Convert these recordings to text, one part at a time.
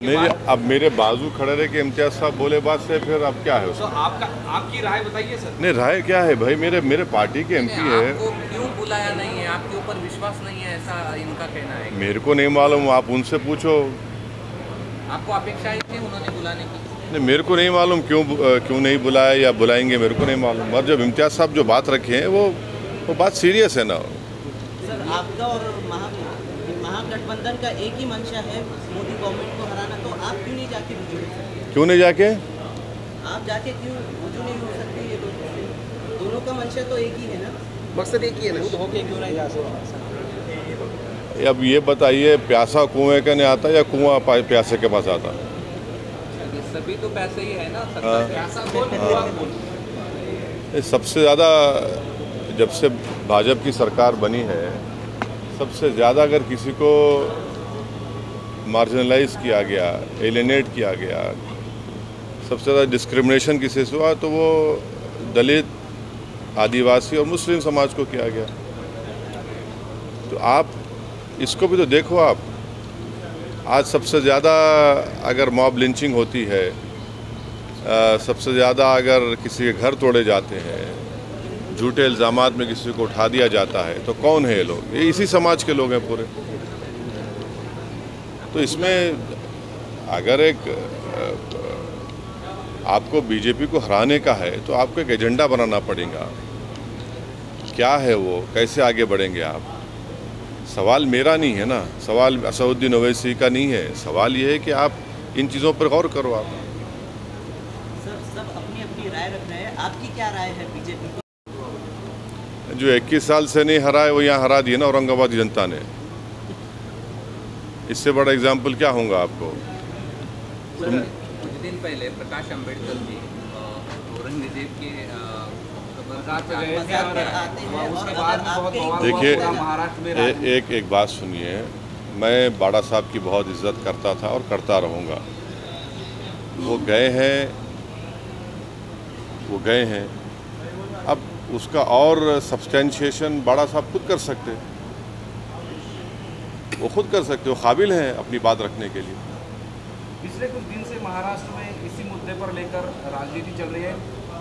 नहीं, अब मेरे बाजू खड़े रहे कि इम्तियाज साहब बोले बात से फिर अब क्या है उसमें? तो आपकी राय बताइए सर। नहीं, राय क्या है भाई, मेरे पार्टी के एमपी है। आपको क्यों बुलाया नहीं है? आपके ऊपर विश्वास नहीं है, ऐसा इनका कहना है। मेरे को नहीं मालूम, आप उनसे पूछो। आपको अपेक्षाएं थी उन्होंने बुलाने की? नहीं, मेरे को नहीं मालूम क्यों नहीं बुलाया या बुलाएंगे, मेरे को नहीं मालूम। और जब इम्तियाज साहब जो बात रखे हैं वो बात सीरियस है ना। सर, आपका और महागठबंधन का एक ही मंशा है मोदी गवर्नमेंट को हराना, तो आप क्यों नहीं जाके रुजू हो सकते? क्यों नहीं जाके? आप जाके क्यों रुजू नहीं हो सकते? ये दोनों का मंशा तो एक ही है ना, मकसद एक ही है ना, तो होके क्यों नहीं जा सकते? अब ये बताइए, प्यासा कुएं का नहीं आता या कुआं प्यासे के पास आता? सभी तो पैसे ही है ना। सबसे ज़्यादा जब से भाजपा की सरकार बनी है, सबसे ज़्यादा अगर किसी को मार्जिनलाइज किया गया, एलिनेट किया गया, सबसे ज़्यादा डिस्क्रिमिनेशन किसी से हुआ तो वो दलित, आदिवासी और मुस्लिम समाज को किया गया। तो आप इसको भी तो देखो। आप आज सबसे ज़्यादा अगर मॉब लिंचिंग होती है, सबसे ज़्यादा अगर किसी के घर तोड़े जाते हैं, झूठे इल्ज़ामात में किसी को उठा दिया जाता है, तो कौन है ये लोग? ये इसी समाज के लोग हैं पूरे। तो इसमें अगर आपको बीजेपी को हराने का है तो आपको एक एजेंडा बनाना पड़ेगा। क्या है वो, कैसे आगे बढ़ेंगे आप? सवाल मेरा नहीं है ना, सवाल असदुद्दीन ओवैसी का नहीं है। सवाल ये है कि आप इन चीज़ों पर गौर करो। आप सर, सब अपनी अपनी राय रख रहे हैं, आपकी क्या राय है बीजेपी को? जो 21 साल से नहीं हरा है वो यहाँ हरा दिए ना औरंगाबाद की जनता ने। इससे बड़ा एग्जाम्पल क्या होगा आपको? कुछ दिन पहले प्रकाश अम्बेडकर जी औरंगजेब के देखिए, एक बात सुनिए, मैं बाड़ा साहब की बहुत इज्जत करता था और करता रहूँगा। वो गए हैं। अब उसका और सब्सटेंशिएशन बाड़ा साहब खुद कर सकते, वो खुद कर सकते, वो काबिल हैं अपनी बात रखने के लिए। पिछले कुछ दिन से महाराष्ट्र में इसी मुद्दे पर लेकर राजनीति चल रही है।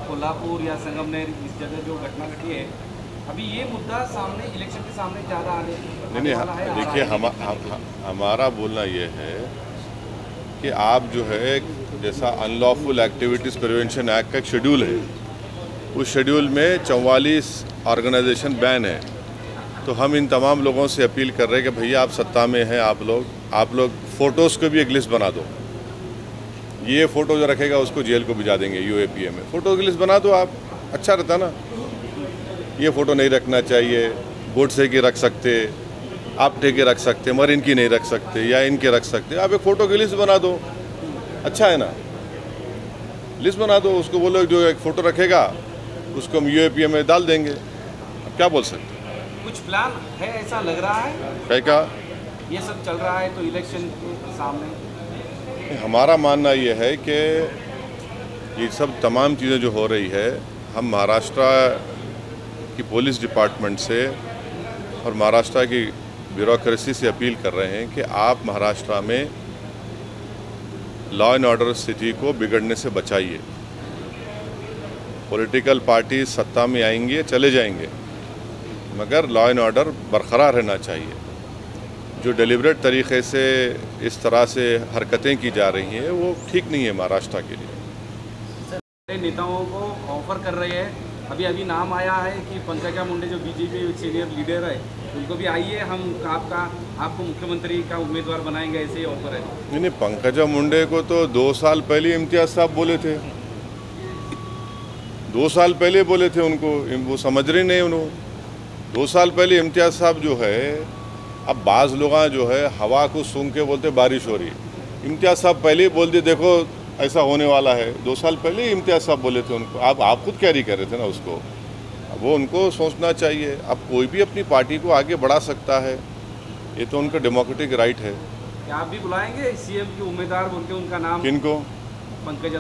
कोल्हापुर या संगमनेर, इस जगह जो घटना घटी है, अभी ये मुद्दा सामने इलेक्शन के सामने ज़्यादा आने वाला है। देखिए, हमारा बोलना ये है कि आप जो है, जैसा अनलॉफुल एक्टिविटीज़ प्रिवेंशन एक्ट का एक शेड्यूल है, उस शेड्यूल में 44 ऑर्गेनाइजेशन बैन है। तो हम इन तमाम लोगों से अपील कर रहे हैं कि भैया आप सत्ता में हैं, आप लोग फ़ोटोज़ को भी एक लिस्ट बना दो। ये फ़ोटो जो रखेगा उसको जेल को भिजा देंगे यूएपीए में। फ़ोटो की लिस्ट बना दो आप, अच्छा रहता ना। ये फ़ोटो नहीं रखना चाहिए, गोडसे की रख सकते, आपटे के रख सकते, मगर इनकी नहीं रख सकते या इनके रख सकते। आप एक फ़ोटो की लिस्ट बना दो, अच्छा है ना। लिस्ट बना दो, उसको बोलो जो एक फ़ोटो रखेगा उसको हम यूएपीए में डाल देंगे। अब क्या बोल सकते? कुछ प्लान है ऐसा लग रहा है क्या ये सब चल रहा है तो इलेक्शन के सामने? हमारा मानना ये है कि ये सब तमाम चीज़ें जो हो रही है, हम महाराष्ट्र की पुलिस डिपार्टमेंट से और महाराष्ट्र की ब्यूरोक्रेसी से अपील कर रहे हैं कि आप महाराष्ट्र में लॉ एंड ऑर्डर स्थिति को बिगड़ने से बचाइए। पॉलिटिकल पार्टी सत्ता में आएंगे, चले जाएंगे, मगर लॉ एंड ऑर्डर बरकरार रहना चाहिए। जो डेलिब्रेट तरीक़े से इस तरह से हरकतें की जा रही हैं वो ठीक नहीं है महाराष्ट्र के लिए। नेताओं को ऑफर कर रहे हैं, अभी नाम आया है कि पंकजा मुंडे जो बीजेपी सीनियर लीडर है, उनको भी आइए, हम आपको मुख्यमंत्री का उम्मीदवार बनाएंगे, ऐसे ही ऑफर है। नहीं, पंकजा मुंडे को तो 2 साल पहले इम्तियाज साहब बोले थे, 2 साल पहले बोले थे उनको, वो समझ रहे नहीं उन्होंने। 2 साल पहले इम्तियाज साहब जो है, अब बाज़ लोग जो है हवा को सूंघ के बोलते बारिश हो रही। इम्तियाज साहब पहले ही बोल दिए देखो ऐसा होने वाला है। 2 साल पहले ही इम्तियाज साहब बोले थे उनको। आप खुद कैरी कर रहे थे ना उसको। अब वो उनको सोचना चाहिए। अब कोई भी अपनी पार्टी को आगे बढ़ा सकता है, ये तो उनका डेमोक्रेटिक राइट है। क्या आप भी बुलाएंगे सीएम के उम्मीदवार बोल के उनका नाम? किनको? पंकजा।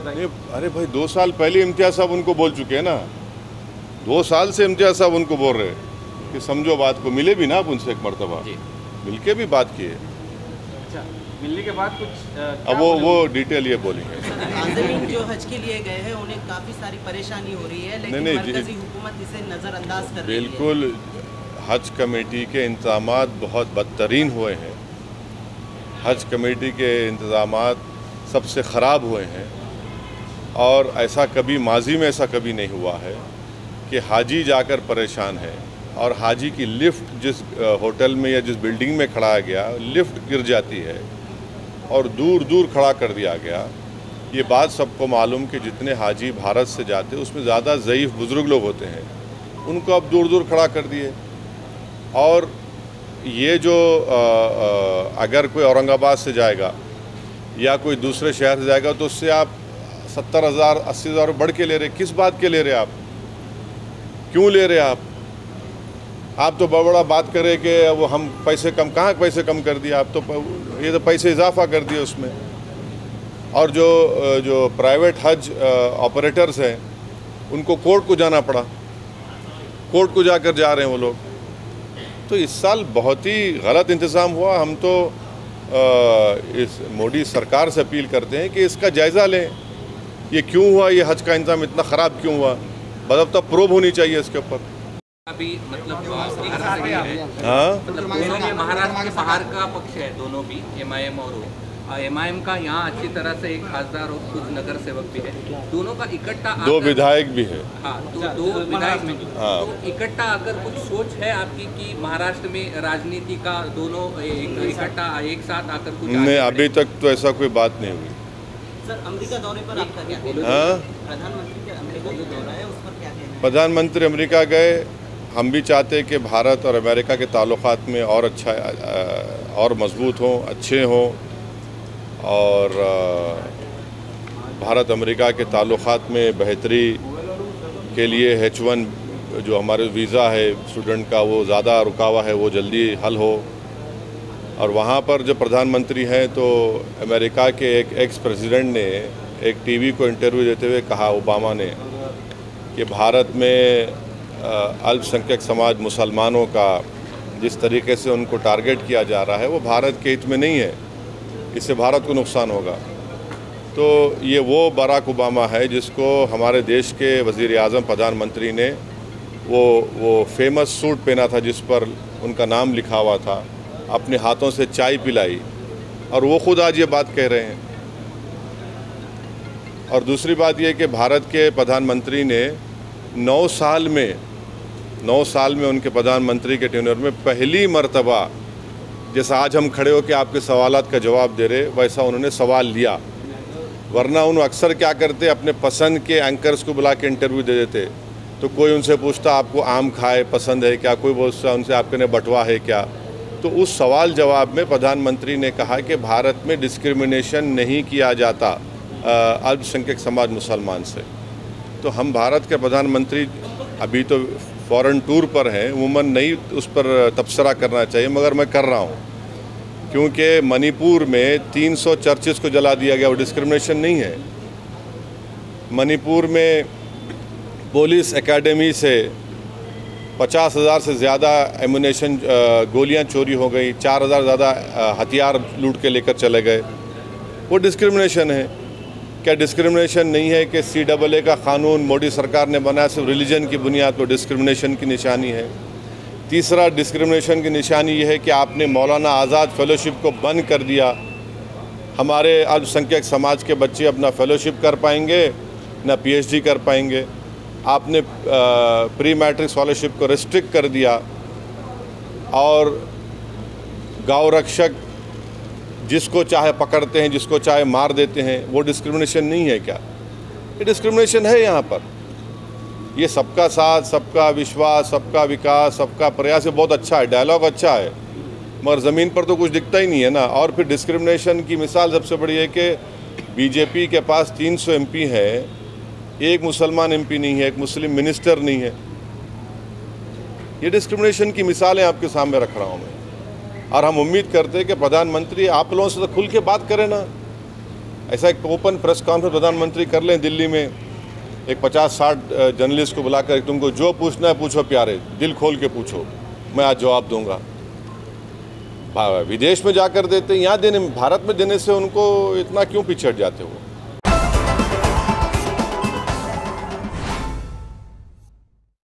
अरे भाई, 2 साल पहले इम्तियाज साहब उनको बोल चुके हैं ना। 2 साल से इम्तियाज साहब उनको बोल रहे कि समझो बात को। मिले भी ना आप उनसे एक मरतबा, मिल के भी बात किए। अच्छा। मिलने के बाद कुछ अब वो डिटेल ये बोलेंगे। आज़मीन जो हज के लिए गए हैं उन्हें काफ़ी सारी परेशानी हो रही है, लेकिन मरकज़ी हुकूमत इसे नज़रअंदाज कर रही है। बिल्कुल, हज कमेटी के इंतज़ामात बहुत बदतरीन हुए हैं। हज कमेटी के इंतज़ामात सबसे ख़राब हुए हैं और ऐसा कभी माजी में ऐसा कभी नहीं हुआ है कि हाजी जाकर परेशान है और हाजी की लिफ्ट जिस होटल में या जिस बिल्डिंग में खड़ा गया लिफ्ट गिर जाती है और दूर दूर खड़ा कर दिया गया। ये बात सबको मालूम कि जितने हाजी भारत से जाते उसमें ज़्यादा ज़ईफ़ बुज़ुर्ग लोग होते हैं, उनको अब दूर दूर खड़ा कर दिए। और ये जो अगर कोई औरंगाबाद से जाएगा या कोई दूसरे शहर से जाएगा तो उससे आप 70,000 80,000 बढ़ के ले रहे। किस बात के ले रहे आप? क्यों ले रहे आप तो बड़ा बात करें कि वो हम पैसे कम, कहाँ पैसे कम कर दिया आप तो, ये तो पैसे इजाफा कर दिए उसमें। और जो प्राइवेट हज ऑपरेटर्स हैं उनको कोर्ट को जाना पड़ा, कोर्ट को जाकर जा रहे हैं वो लोग। तो इस साल बहुत ही गलत इंतज़ाम हुआ। हम तो इस मोदी सरकार से अपील करते हैं कि इसका जायज़ा लें, ये क्यों हुआ, ये हज का इंतज़ाम इतना ख़राब क्यों हुआ, बदबता प्रोब होनी चाहिए इसके ऊपर। अभी मतलब है, हाँ, मतलब दोनों में महाराष्ट्र के बाहर का पक्ष है, दोनों भी MIM और MIM का यहाँ अच्छी तरह से एक खासदार और कुछ नगर सेवक भी है, दोनों का इकट्ठा 2 विधायक भी है। हाँ, तो 2 विधायक में हाँ। तो इकट्ठा आकर कुछ सोच है आपकी कि महाराष्ट्र में राजनीति का दोनों इकट्ठा एक साथ आकर कुछ नहीं, अभी तक तो ऐसा कोई बात नहीं हुई। सर, अमेरिका दौरे पर आपका क्या कहना है? हाँ, प्रधानमंत्री का अमेरिका जो दौरा है उस पर क्या कहना है? प्रधानमंत्री अमेरिका गए। हम भी चाहते हैं कि भारत और अमेरिका के ताल्लुकात में और अच्छा और मजबूत हों, अच्छे हों और भारत अमेरिका के ताल्लुकात में बेहतरी के लिए H1 जो हमारे वीज़ा है स्टूडेंट का वो ज़्यादा रुका हुआ है वो जल्दी हल हो। और वहाँ पर जो प्रधानमंत्री हैं तो अमेरिका के एक एक्स प्रेसिडेंट ने एक टीवी को इंटरव्यू देते हुए कहा, ओबामा ने, कि भारत में अल्पसंख्यक समाज मुसलमानों का जिस तरीके से उनको टारगेट किया जा रहा है वो भारत के हित में नहीं है, इससे भारत को नुकसान होगा। तो ये वो बराक ओबामा है जिसको हमारे देश के वज़ीर आज़म प्रधानमंत्री ने वो फेमस सूट पहना था जिस पर उनका नाम लिखा हुआ था, अपने हाथों से चाय पिलाई और वो खुद आज ये बात कह रहे हैं। और दूसरी बात ये कि भारत के प्रधानमंत्री ने 9 साल में उनके प्रधानमंत्री के टेन्योर में पहली मर्तबा, जैसा आज हम खड़े होकर आपके सवालात का जवाब दे रहे, वैसा उन्होंने सवाल लिया। वरना उन्होंने अक्सर क्या करते, अपने पसंद के एंकर्स को बुला के इंटरव्यू दे देते। तो कोई उनसे पूछता आपको आम खाए पसंद है क्या, कोई पूछता उनसे आपके ने बटवा है क्या। तो उस सवाल जवाब में प्रधानमंत्री ने कहा कि भारत में डिस्क्रिमिनेशन नहीं किया जाता अल्पसंख्यक समाज मुसलमान से। तो हम भारत के प्रधानमंत्री अभी तो फॉरेन टूर पर हैं, उमूमन नहीं उस पर तबसरा करना चाहिए, मगर मैं कर रहा हूँ क्योंकि मणिपुर में 300 चर्चेस को जला दिया गया, वो डिस्क्रिमिनेशन नहीं है। मणिपुर में पुलिस एकेडमी से 50,000 से ज़्यादा एमुनेशन गोलियां चोरी हो गई, 4,000 ज़्यादा हथियार लूट के लेकर चले गए, वो डिस्क्रिमिनेशन है। क्या डिस्क्रिमिनेशन नहीं है कि CAA का कानून मोदी सरकार ने बनाया सिर्फ रिलीजन की बुनियाद पर, डिस्क्रिमिनेशन की निशानी है। तीसरा डिस्क्रिमिनेशन की निशानी ये है कि आपने मौलाना आज़ाद फेलोशिप को बंद कर दिया। हमारे अल्पसंख्यक समाज के बच्चे अपना फेलोशिप कर पाएंगे ना PhD कर पाएंगे। आपने प्री मैट्रिक स्कॉलरशिप को रिस्ट्रिक्ट कर दिया और गौ रक्षक जिसको चाहे पकड़ते हैं, जिसको चाहे मार देते हैं। वो डिस्क्रिमिनेशन नहीं है क्या? ये डिस्क्रिमिनेशन है यहाँ पर। ये सबका साथ, सबका विश्वास, सबका विकास, सबका प्रयास, ये बहुत अच्छा है, डायलॉग अच्छा है, मगर ज़मीन पर तो कुछ दिखता ही नहीं है ना। और फिर डिस्क्रिमिनेशन की मिसाल सबसे बड़ी है कि बीजेपी के पास 300 MP है, एक मुसलमान MP नहीं है, एक मुस्लिम मिनिस्टर नहीं है। ये डिस्क्रिमिनेशन की मिसालें आपके सामने रख रहा हूँ मैं। और हम उम्मीद करते हैं कि प्रधानमंत्री आप लोगों से तो खुल के बात करें ना। ऐसा एक ओपन प्रेस कॉन्फ्रेंस प्रधानमंत्री कर लें दिल्ली में, एक 50-60 जर्नलिस्ट को बुलाकर, तुमको जो पूछना है पूछो प्यारे, दिल खोल के पूछो, मैं आज जवाब दूंगा। विदेश में जाकर देते, यहाँ देने, भारत में देने से उनको इतना क्यों पीछे हट जाते हो?